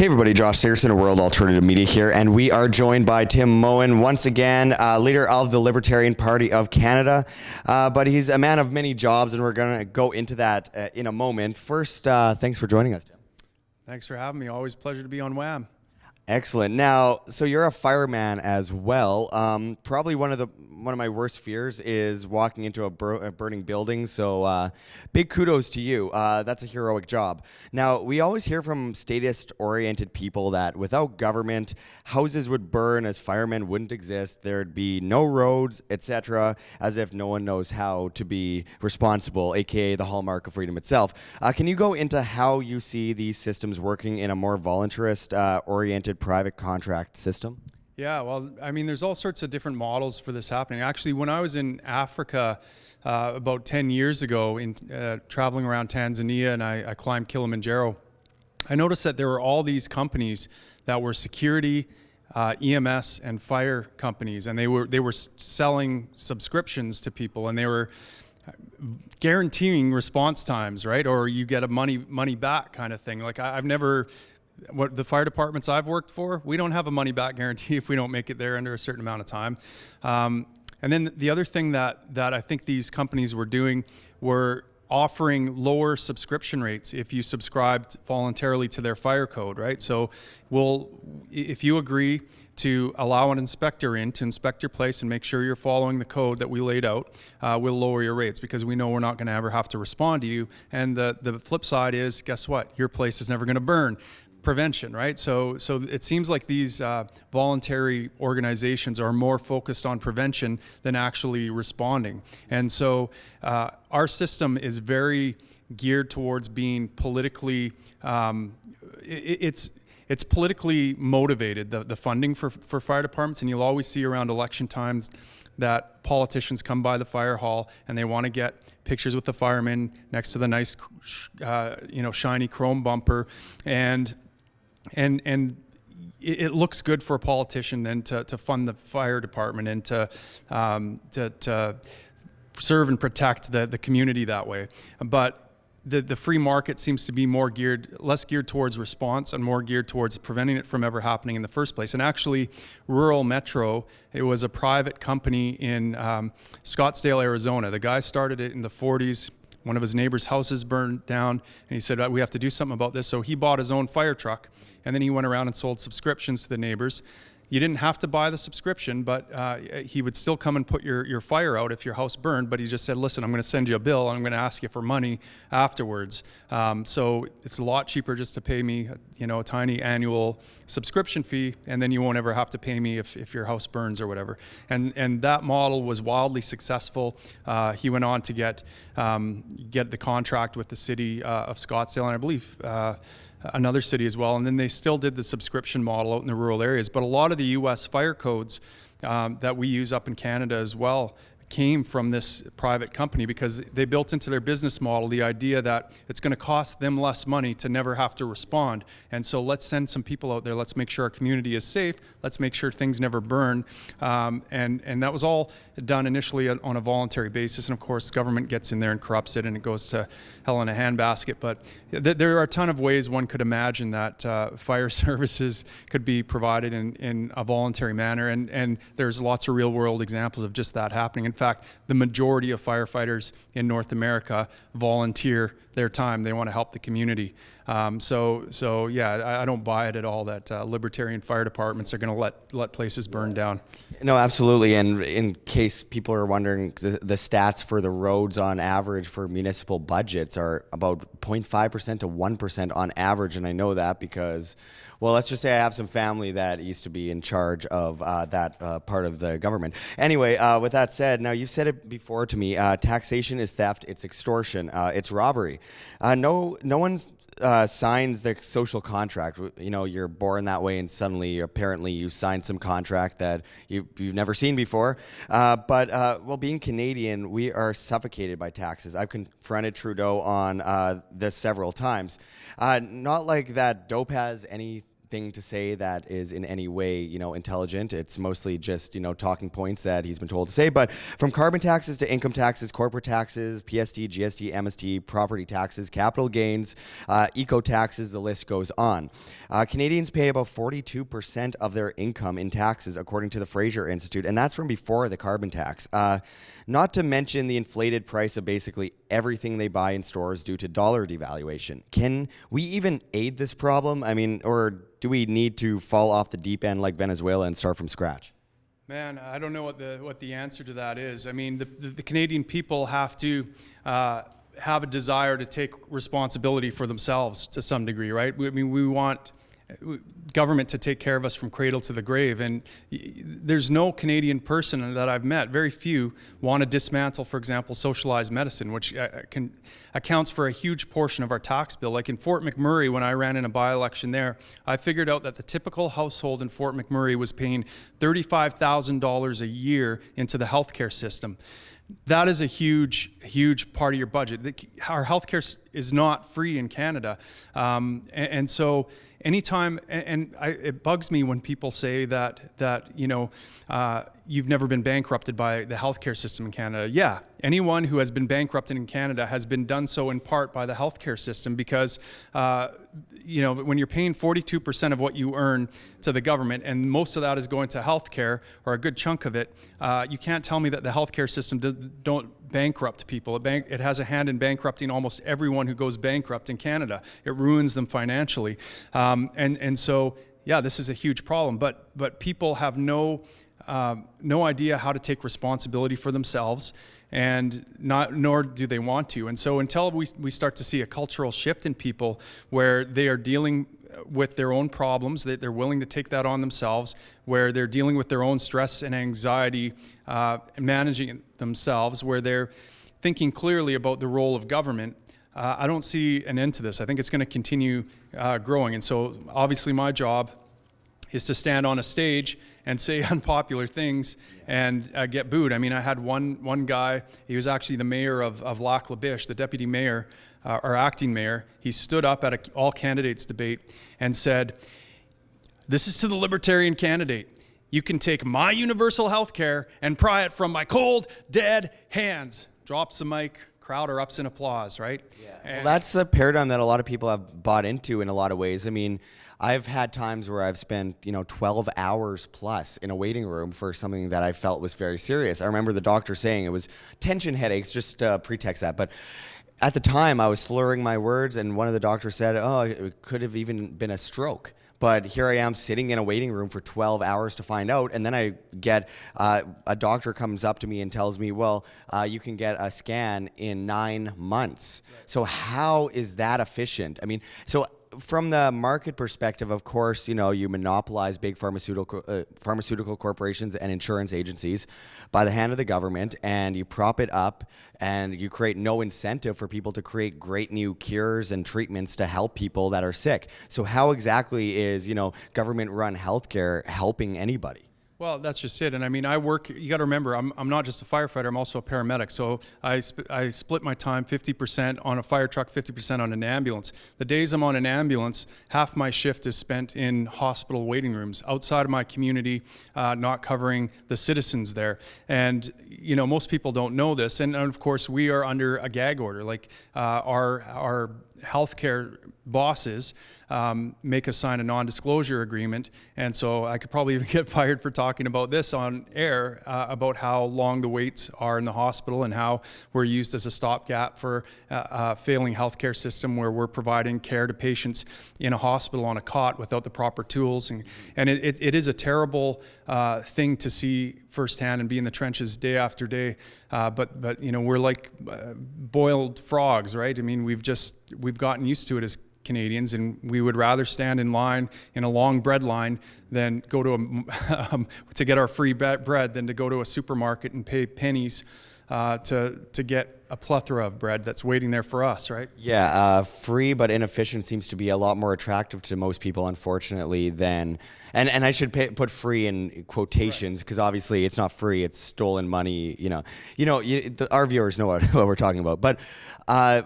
Hey everybody, Josh Sigurdson of World Alternative Media here, and we are joined by Tim Moen, once again, leader of the Libertarian Party of Canada, but he's a man of many jobs, and we're going to go into that in a moment. First, thanks for joining us, Tim. Thanks for having me. Always a pleasure to be on WAM. Excellent. Now, so you're a fireman as well. Probably one of my worst fears is walking into a burning building. So big kudos to you. That's a heroic job. Now, we always hear from statist-oriented people that without government, houses would burn as firemen wouldn't exist. There'd be no roads, etc., as if no one knows how to be responsible, aka the hallmark of freedom itself. Can you go into how you see these systems working in a more voluntarist-oriented private contract system? Yeah, well, I mean, there's all sorts of different models for this happening. Actually, when I was in Africa about 10 years ago, traveling around Tanzania, and I climbed Kilimanjaro, I noticed that there were all these companies that were security, EMS, and fire companies, and they were selling subscriptions to people, and they were guaranteeing response times, right? Or you get a money back kind of thing. Like I've never. What the fire departments I've worked for, we don't have a money back guarantee if we don't make it there under a certain amount of time. And then the other thing that I think these companies were doing were offering lower subscription rates if you subscribed voluntarily to their fire code, right? So if you agree to allow an inspector in to inspect your place and make sure you're following the code that we laid out, we'll lower your rates because we know we're not going to ever have to respond to you. And the flip side is, guess what? Your place is never going to burn. Prevention, right? So it seems like these voluntary organizations are more focused on prevention than actually responding. And so our system is very geared towards being politically, it's politically motivated, the funding for fire departments, and you'll always see around election times that politicians come by the fire hall and they want to get pictures with the firemen next to the nice, shiny chrome bumper, and it looks good for a politician then to fund the fire department and to serve and protect the community that way. But the free market seems to be less geared towards response and more geared towards preventing it from ever happening in the first place. And actually, Rural Metro, it was a private company in Scottsdale, Arizona. The guy started it in the 40s. One of his neighbor's houses burned down, and he said, we have to do something about this. So he bought his own fire truck, and then he went around and sold subscriptions to the neighbors. You didn't have to buy the subscription, but he would still come and put your fire out if your house burned, but he just said, listen, I'm going to send you a bill, and I'm going to ask you for money afterwards. So it's a lot cheaper just to pay me a tiny annual subscription fee, and then you won't ever have to pay me if your house burns or whatever. And that model was wildly successful. He went on to get the contract with the city of Scottsdale, and I believe another city as well, and then they still did the subscription model out in the rural areas. But a lot of the U.S. fire codes that we use up in Canada as well came from this private company because they built into their business model the idea that it's going to cost them less money to never have to respond. And so let's send some people out there. Let's make sure our community is safe. Let's make sure things never burn. And that was all done initially on a voluntary basis. And of course, government gets in there and corrupts it, and it goes to hell in a handbasket. But there are a ton of ways one could imagine that fire services could be provided in a voluntary manner. And there's lots of real world examples of just that happening. In fact, the majority of firefighters in North America volunteer their time. They want to help the community. So yeah, I don't buy it at all that libertarian fire departments are going to let places burn down. No, absolutely. And in case people are wondering, the stats for the roads on average for municipal budgets are about 0.5% to 1% on average. And I know that because, well, let's just say I have some family that used to be in charge of that part of the government. Anyway, with that said, now you've said it before to me, taxation is theft, it's extortion, it's robbery. No one signs the social contract. You're born that way, and suddenly, apparently, you signed some contract that you've never seen before. But being Canadian, we are suffocated by taxes. I've confronted Trudeau on this several times. Not like that dope has any thing to say that is in any way, intelligent. It's mostly just, talking points that he's been told to say. But from carbon taxes to income taxes, corporate taxes, PST, GST, MST, property taxes, capital gains, eco taxes, the list goes on. Canadians pay about 42% of their income in taxes, according to the Fraser Institute, and that's from before the carbon tax. Not to mention the inflated price of basically everything they buy in stores due to dollar devaluation. Can we even aid this problem? I mean, or do we need to fall off the deep end like Venezuela and start from scratch? Man, I don't know what the answer to that is. I mean, the Canadian people have to have a desire to take responsibility for themselves to some degree, right? We want government to take care of us from cradle to the grave, and there's no Canadian person that I've met, very few, want to dismantle, for example, socialized medicine, which accounts for a huge portion of our tax bill. Like in Fort McMurray, when I ran in a by-election there, I figured out that the typical household in Fort McMurray was paying $35,000 a year into the healthcare system. That is a huge, huge part of your budget. Our healthcare is not free in Canada, and so anytime, it bugs me when people say that you've never been bankrupted by the healthcare system in Canada. Yeah, anyone who has been bankrupted in Canada has been done so in part by the healthcare system, because when you're paying 42% of what you earn to the government, and most of that is going to healthcare, or a good chunk of it, you can't tell me that the healthcare system don't bankrupt people. It has a hand in bankrupting almost everyone who goes bankrupt in Canada. It ruins them financially, and so yeah, this is a huge problem. But people have no idea how to take responsibility for themselves, and nor do they want to. And so until we start to see a cultural shift in people where they are dealing with their own problems, that they're willing to take that on themselves, where they're dealing with their own stress and anxiety, managing it themselves, where they're thinking clearly about the role of government, I don't see an end to this. I think it's going to continue growing. And so obviously my job is to stand on a stage and say unpopular things and get booed. I mean, I had one guy, he was actually the mayor of Lac La Biche, the deputy mayor, or acting mayor. He stood up at an all candidates debate and said, "This is to the Libertarian candidate. You can take my universal health care and pry it from my cold, dead hands." Drops the mic, crowd erupts in applause, right? Yeah. Well, that's the paradigm that a lot of people have bought into in a lot of ways. I mean, I've had times where I've spent, 12 hours plus in a waiting room for something that I felt was very serious. I remember the doctor saying it was tension headaches, just pretext that. But at the time, I was slurring my words, and one of the doctors said, "Oh, it could have even been a stroke." But here I am sitting in a waiting room for 12 hours to find out. And then I get a doctor comes up to me and tells me, well, you can get a scan in 9 months. Right. So how is that efficient? I mean, so from the market perspective, of course, you monopolize big pharmaceutical corporations and insurance agencies by the hand of the government, and you prop it up, and you create no incentive for people to create great new cures and treatments to help people that are sick. So how exactly is, government-run healthcare helping anybody? Well, that's just it. And I mean, you got to remember, I'm not just a firefighter, I'm also a paramedic. So I split my time 50% on a fire truck, 50% on an ambulance. The days I'm on an ambulance, half my shift is spent in hospital waiting rooms outside of my community, not covering the citizens there. And, most people don't know this. And of course, we are under a gag order. Like our healthcare bosses make us sign a non-disclosure agreement, and so I could probably even get fired for talking about this on air, about how long the waits are in the hospital and how we're used as a stopgap for a failing healthcare system where we're providing care to patients in a hospital on a cot without the proper tools, and it is a terrible thing to see firsthand and be in the trenches day after day, but we're like boiled frogs, right? I mean, we've gotten used to it as Canadians, and we would rather stand in line in a long bread line than go to to get our free bread than to go to a supermarket and pay pennies to get a plethora of bread that's waiting there for us, right? Yeah, free but inefficient seems to be a lot more attractive to most people, unfortunately, than, and I should put free in quotations, because obviously it's not free, it's stolen money, our viewers know what we're talking about. But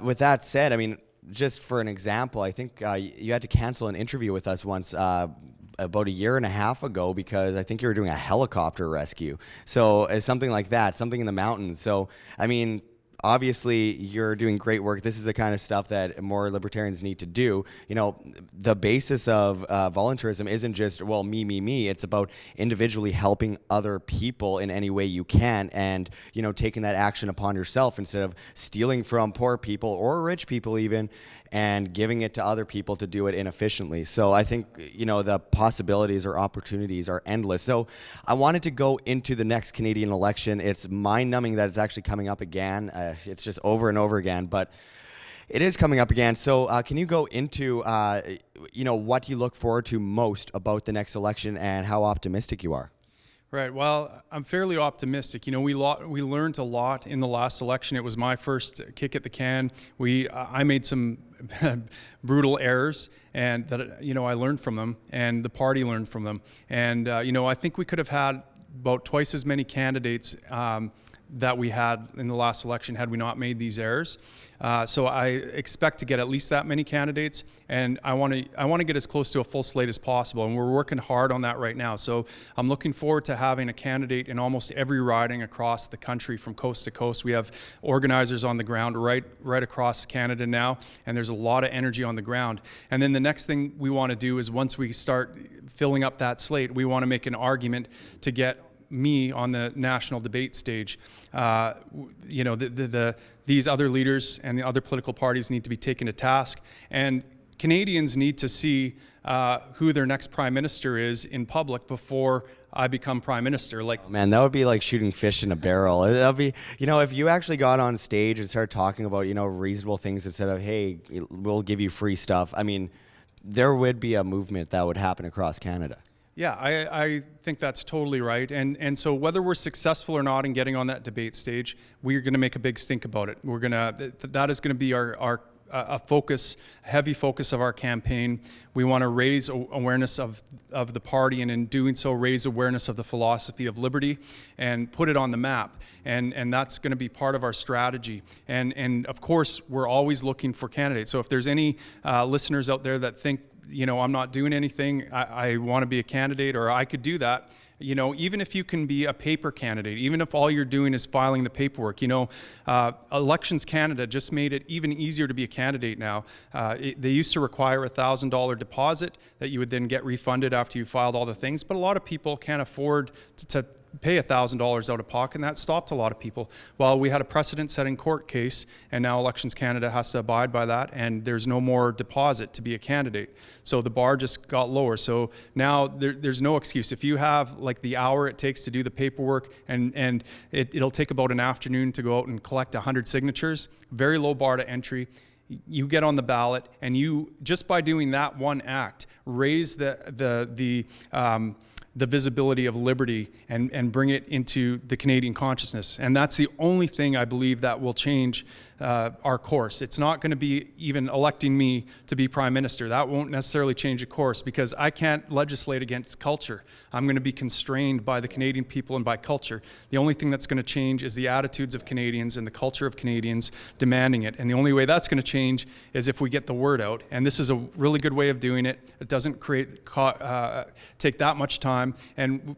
with that said, I mean, just for an example, I think you had to cancel an interview with us once about a year and a half ago because I think you were doing a helicopter rescue. So it's something like that, something in the mountains. So, I mean, obviously you're doing great work. This is the kind of stuff that more libertarians need to do. You know, the basis of voluntarism isn't just, well, me. It's about individually helping other people in any way you can, and, you know, taking that action upon yourself instead of stealing from poor people or rich people even, and giving it to other people to do it inefficiently. So I think, you know, the possibilities or opportunities are endless. So I wanted to go into the next Canadian election. It's mind-numbing that it's actually coming up again. It's just over and over again, but it is coming up again. So can you go into, you know, what you look forward to most about the next election and how optimistic you are? Right. Well, I'm fairly optimistic. You know, we learned a lot in the last election. It was my first kick at the can. I made some brutal errors, and that, you know, I learned from them, and the party learned from them. And you know, I think we could have had about twice as many candidates that we had in the last election had we not made these errors. So I expect to get at least that many candidates, and I want to get as close to a full slate as possible, and we're working hard on that right now. So I'm looking forward to having a candidate in almost every riding across the country from coast to coast. We have organizers on the ground right across Canada now, and there's a lot of energy on the ground. And then the next thing we want to do is, once we start filling up that slate, we want to make an argument to get me on the national debate stage. You know, these other leaders and the other political parties need to be taken to task, and Canadians need to see who their next prime minister is in public before I become prime minister. Like, man, that would be like shooting fish in a barrel. That'd be, you know, if you actually got on stage and started talking about, you know, reasonable things instead of, hey, we'll give you free stuff. I mean, there would be a movement that would happen across Canada. Yeah, I think that's totally right. And so whether we're successful or not in getting on that debate stage, we're going to make a big stink about it. That is going to be our heavy focus of our campaign. We want to raise awareness of the party, and in doing so, raise awareness of the philosophy of liberty and put it on the map. And that's going to be part of our strategy. And of course, we're always looking for candidates. So if there's any listeners out there that think, you know, I'm not doing anything, I want to be a candidate, or I could do that. You know, even if you can be a paper candidate, even if all you're doing is filing the paperwork, you know, Elections Canada just made it even easier to be a candidate now. They used to require a $1,000 deposit that you would then get refunded after you filed all the things, but a lot of people can't afford to pay $1,000 out of pocket, and that stopped a lot of people. Well, we had a precedent-setting court case, and now Elections Canada has to abide by that, and there's no more deposit to be a candidate. So the bar just got lower. So now there's no excuse. If you have like the hour it takes to do the paperwork, and it'll take about an afternoon to go out and collect 100 signatures, very low bar to entry. You get on the ballot, and you, just by doing that one act, raise the visibility of liberty and bring it into the Canadian consciousness. And that's the only thing I believe that will change our course. It's not going to be even electing me to be prime minister. That won't necessarily change the course, because I can't legislate against culture. I'm going to be constrained by the Canadian people and by culture. The only thing that's going to change is the attitudes of Canadians and the culture of Canadians demanding it. And the only way that's going to change is if we get the word out. And this is a really good way of doing it. It doesn't take that much time. And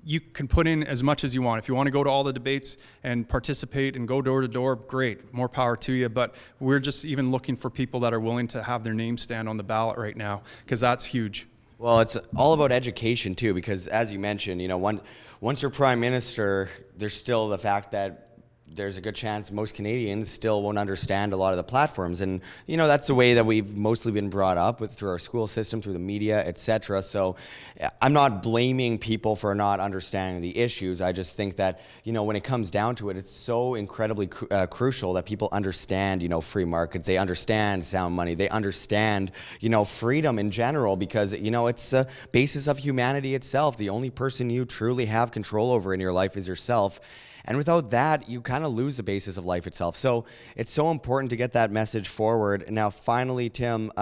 you can put in as much as you want. If you want to go to all the debates and participate and go door to door, great, more power to you. But we're just even looking for people that are willing to have their name stand on the ballot right now, because that's huge. Well, it's all about education too, because as you mentioned, you know, once you're prime minister, there's still the fact that there's a good chance most Canadians still won't understand a lot of the platforms. And, you know, that's the way that we've mostly been brought up with, through our school system, through the media, etc. So I'm not blaming people for not understanding the issues. I just think that, you know, when it comes down to it, it's so incredibly crucial that people understand, you know, free markets. They understand sound money. They understand, you know, freedom in general, because, you know, it's a basis of humanity itself. The only person you truly have control over in your life is yourself. And without that, you kind of lose the basis of life itself. So it's so important to get that message forward. Now, finally, Tim,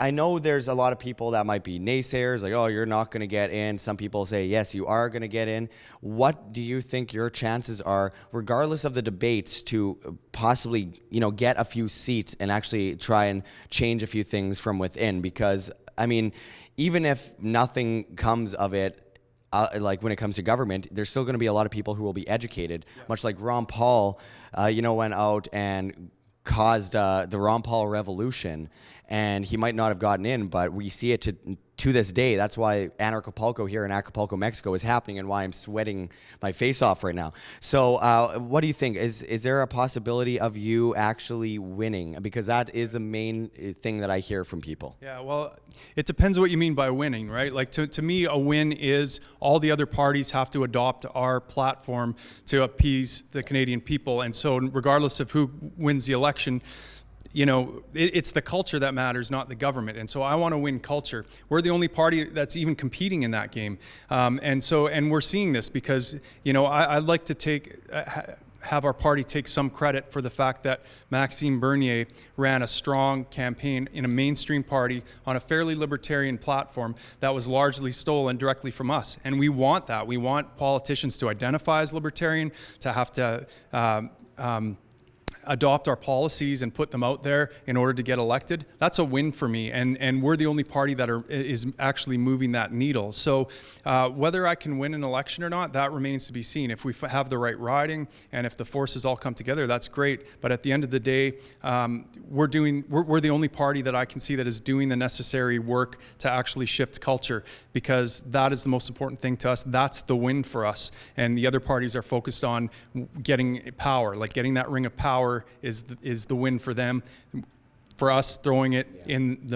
I know there's a lot of people that might be naysayers, like, oh, you're not going to get in. Some people say, yes, you are going to get in. What do you think your chances are, regardless of the debates, to possibly, get a few seats and actually try and change a few things from within? Because, I mean, even if nothing comes of it, like when it comes to government, there's still going to be a lot of people who will be educated, much like Ron Paul, went out and caused the Ron Paul revolution, and he might not have gotten in, but we see it to this day. That's why Anarchapulco here in Acapulco, Mexico is happening, and why I'm sweating my face off right now. So what do you think? Is there a possibility of you actually winning? Because that is the main thing that I hear from people. Yeah, well, it depends what you mean by winning, right? Like to me, a win is all the other parties have to adopt our platform to appease the Canadian people. And so regardless of who wins the election, it's the culture that matters, not the government. And so I want to win culture. We're the only party that's even competing in that game. And we're seeing this because, I'd like to have our party take some credit for the fact that Maxime Bernier ran a strong campaign in a mainstream party on a fairly libertarian platform that was largely stolen directly from us. And we want that. We want politicians to identify as libertarian, to have to adopt our policies and put them out there in order to get elected. That's a win for me, and we're the only party that is actually moving that needle. So whether I can win an election or not, that remains to be seen. If we have the right riding and if the forces all come together, that's great. But at the end of the day, we're the only party that I can see that is doing the necessary work to actually shift culture, because that is the most important thing to us. That's the win for us. And the other parties are focused on getting power, like getting that ring of power is the win for them. For us, throwing it in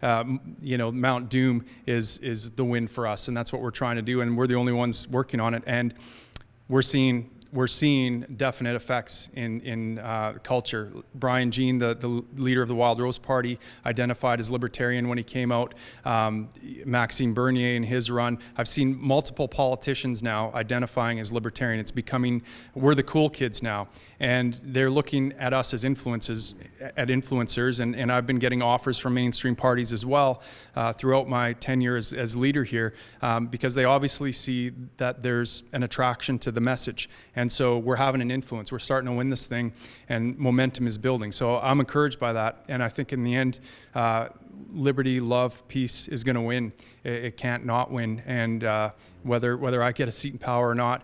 Mount Doom is the win for us, and that's what we're trying to do. And we're the only ones working on it, and we're seeing definite effects in culture. Brian Jean, the leader of the Wild Rose Party, identified as libertarian when he came out. Maxime Bernier in his run. I've seen multiple politicians now identifying as libertarian. It's becoming, we're the cool kids now. And they're looking at us as influencers, and I've been getting offers from mainstream parties as well throughout my tenure as leader here, because they obviously see that there's an attraction to the message. And so we're having an influence. We're starting to win this thing, and momentum is building. So I'm encouraged by that, and I think in the end, liberty, love, peace is going to win. It can't not win, and whether I get a seat in power or not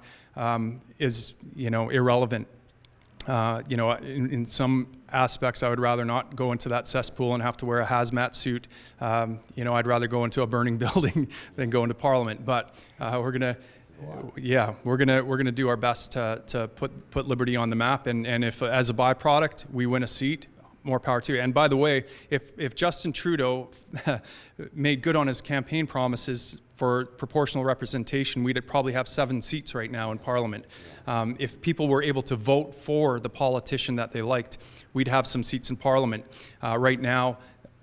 is irrelevant. In some aspects, I would rather not go into that cesspool and have to wear a hazmat suit. I'd rather go into a burning building than go into Parliament. But we're gonna do our best to put liberty on the map. And if, as a byproduct, we win a seat, more power to you. And by the way, if Justin Trudeau made good on his campaign promises for proportional representation, we'd probably have 7 seats right now in Parliament. If people were able to vote for the politician that they liked, we'd have some seats in Parliament. Right now,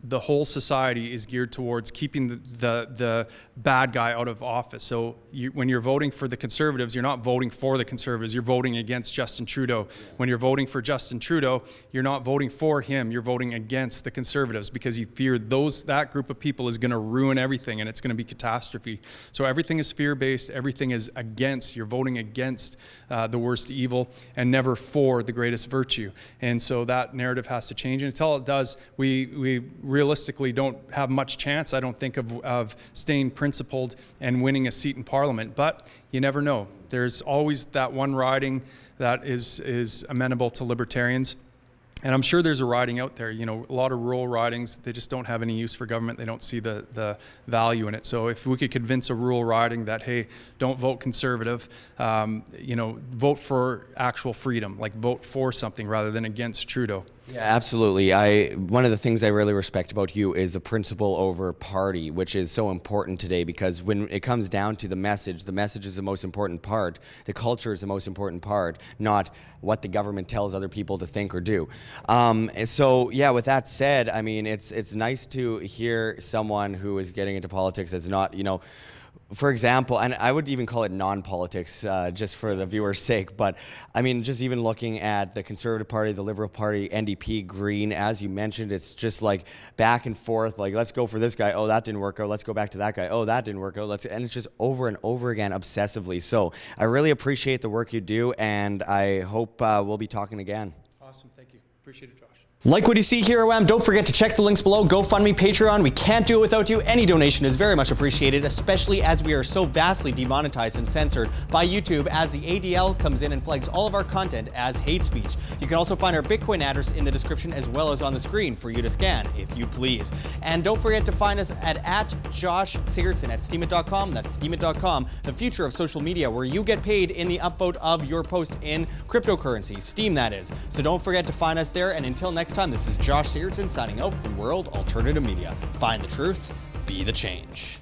the whole society is geared towards keeping the bad guy out of office. So when you're voting for the Conservatives, you're not voting for the Conservatives, you're voting against Justin Trudeau. When you're voting for Justin Trudeau, you're not voting for him, you're voting against the Conservatives, because you fear that group of people is going to ruin everything, and it's going to be catastrophe. So everything is fear-based, everything is against. You're voting against the worst evil and never for the greatest virtue. And so that narrative has to change, and until it does, we realistically don't have much chance, I don't think, of staying principled and winning a seat in Parliament. But you never know. There's always that one riding that is amenable to libertarians. And I'm sure there's a riding out there, a lot of rural ridings, they just don't have any use for government. They don't see the value in it. So if we could convince a rural riding that, hey, don't vote Conservative, vote for actual freedom, like vote for something rather than against Trudeau. Yeah, absolutely. One of the things I really respect about you is the principle over party, which is so important today, because when it comes down to the message is the most important part. The culture is the most important part, not what the government tells other people to think or do. So yeah, with that said, I mean, it's nice to hear someone who is getting into politics that's not, for example, and I would even call it non-politics, just for the viewer's sake, but I mean, just even looking at the Conservative Party, the Liberal Party, NDP, Green, as you mentioned, it's just like back and forth, like, let's go for this guy, oh, that didn't work out, let's go back to that guy, oh, that didn't work out, and it's just over and over again obsessively. So I really appreciate the work you do, and I hope we'll be talking again. Awesome, thank you. Appreciate it, Josh. Like what you see here, OM, don't forget to check the links below. GoFundMe, Patreon. We can't do it without you. Any donation is very much appreciated, especially as we are so vastly demonetized and censored by YouTube as the ADL comes in and flags all of our content as hate speech. You can also find our Bitcoin address in the description as well as on the screen for you to scan, if you please. And don't forget to find us at Josh Sigurdson at steemit.com. That's steemit.com, the future of social media, where you get paid in the upvote of your post in cryptocurrency, Steem that is. So don't forget to find us there, and until next time, this is Josh Sigurdson signing out from World Alternative Media. Find the truth, be the change.